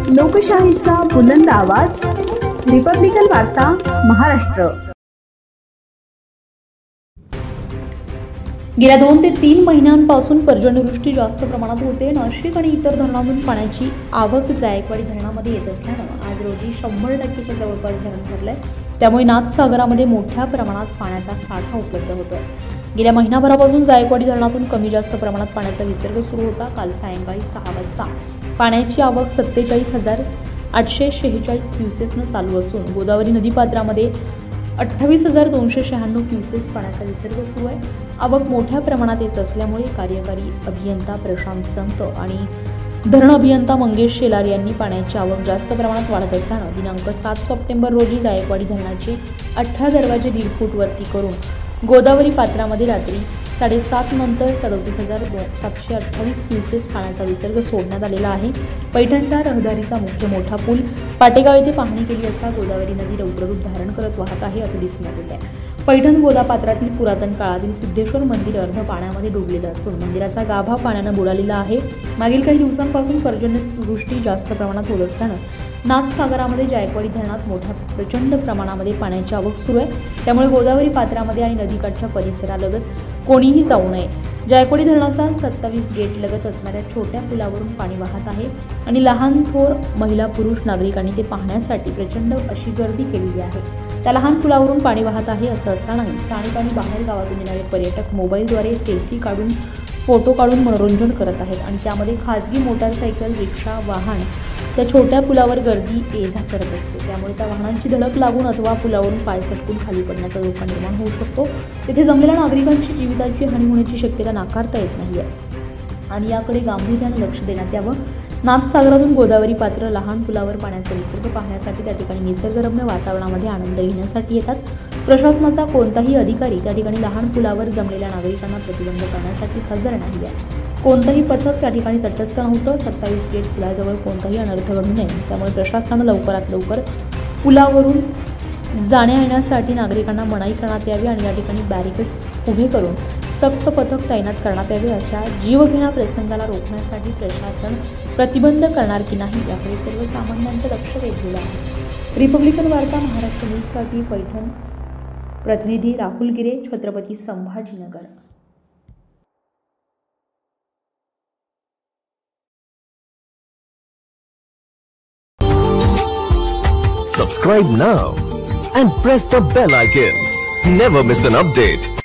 लोकशाहीचा बुलंद आवाज, रिपब्लिकन वार्ता महाराष्ट्र। गेल्या 2 ते 3 महिन्यांपासून पर्जन्यवृष्टी जास्त प्रमाणात होते। नाशिक आणि इतर धरणांतून पाण्याची आवक जायकवाडी धरणामध्ये येत असल्यानं आज रोजी 100% जवळपास धरण भरले। त्यामुळे नाथसागरामध्ये मोठ्या प्रमाणात पाण्याचा साठा उपलब्ध होतो। गेल्या महिनाभरापासून जायकवाडी धरणातून कमी जास्त प्रमाणात पाण्याचा विसर्ग सुरू होता। काल सायंकाळी 6 वाजता पाण्याची आवक 47,846 क्युसेसनं चालू असून गोदावरी नदीपात्रामध्ये 28,296 क्युसेस पाण्याचा विसर्ग सुरू आहे। आवक मोठ्या प्रमाणात येत असल्यामुळे कार्यकारी अभियंता प्रशांत संत आणि धरण अभियंता मंगेश शेलार यांनी पाण्याची आवक जास्त प्रमाणात वाढत असताना दिनांक 7 सप्टेंबर रोजी जायकवाडी धरणाचे 18 दरवाजे 1.5 फूट वरती करून गोदावरी पात्रामध्ये रात्री 7:30 नंतर 37,728 क्युसेस पाण्याचा विसर्ग सोडण्यात आलेला आहे। पैठणच्या रहदारीचा मुख्य मोठा पूल पाटेगाव येथे पाहणी केली असता गोदावरी नदी रौद्ररूप धारण करत वाहत आहे असे दिसण्यात येत आहे। पैठण गोदापात्रातील पुरातन काळातील सिद्धेश्वर मंदिर अर्ध पाण्यामध्ये डुबलेलं असून मंदिराचा गाभा पाण्यानं बुडालेला आहे। मागील काही दिवसांपासून पर्जन्यवृष्टी जास्त प्रमाणात होत असल्यानं नाथसागरामध्ये जायकवाडी धरणात मोठ्या प्रचंड प्रमाणामध्ये पाण्याची आवक सुरू आहे। त्यामुळे गोदावरी पात्रामध्ये आणि नदीकाठच्या परिसरालगत कोणीही जाऊ नये। जायकवाडी धरणाचा 27 गेट लगत असणाऱ्या छोट्या पुलावरून पाणी वाहत आहे आणि लहान थोर महिला पुरुष नागरिकांनी ते पाहण्यासाठी प्रचंड अशी गर्दी केलेली आहे। त्या लहान पुलावरून पाणी वाहत आहे असं असतानाही स्थानिक आणि बाहेर गावातून येणारे पर्यटक मोबाईलद्वारे सेल्फी काढून फोटो काढून मनोरंजन करत आहेत आणि त्यामध्ये खाजगी मोटारसायकल रिक्षा वाहन त्या छोट्या पुलावर गर्दी ये जा करत असते। त्यामुळे त्या वाहनांची धडक लागून अथवा पुलावरून पाय सटकून खाली पडण्याचा धोका निर्माण होऊ शकतो। तिथे जमलेल्या नागरिकांची जीविताची हानी होण्याची शक्यता नाकारता येत नाही आणि याकडे गांभीर्याने लक्ष देण्यात यावं। नाथसागरातून गोदावरी पात्र लहान पुलावर पाण्याचा विसर्ग पाहण्यासाठी त्या ठिकाणी निसर्गरम्य वातावरणामध्ये आनंद घेण्यासाठी येतात। प्रशासनाचा कोणताही अधिकारी त्या ठिकाणी लहान पुलावर जमलेल्या नागरिकांना प्रतिबंध करण्यासाठी हजर नाही आहे। कोणताही पथक त्या ठिकाणी तटस्थ नव्हतं। 27 गेट पुलाजवळ कोणताही अनर्थ घडू नये त्यामुळे प्रशासनानं लवकरात लवकर पुलावरून जाण्या येण्यासाठी नागरिकांना मनाई करण्यात यावी आणि या ठिकाणी बॅरिकेड्स उभे करून सक्त पथक तैनात करण्यात यावे। अशा जीवघेण्या प्रसंगाला रोखण्यासाठी प्रशासन प्रतिबंध करणार की नाही याकडे सर्वसामान्यांचे लक्ष वेधलेलं आहे। रिपब्लिकन वार्ता महाराष्ट्र न्यूजसाठी पैठण प्रतिनिधी राहुल गिरे, Chhatrapati Sambhajinagar. Subscribe now and press the bell icon. Never miss an update.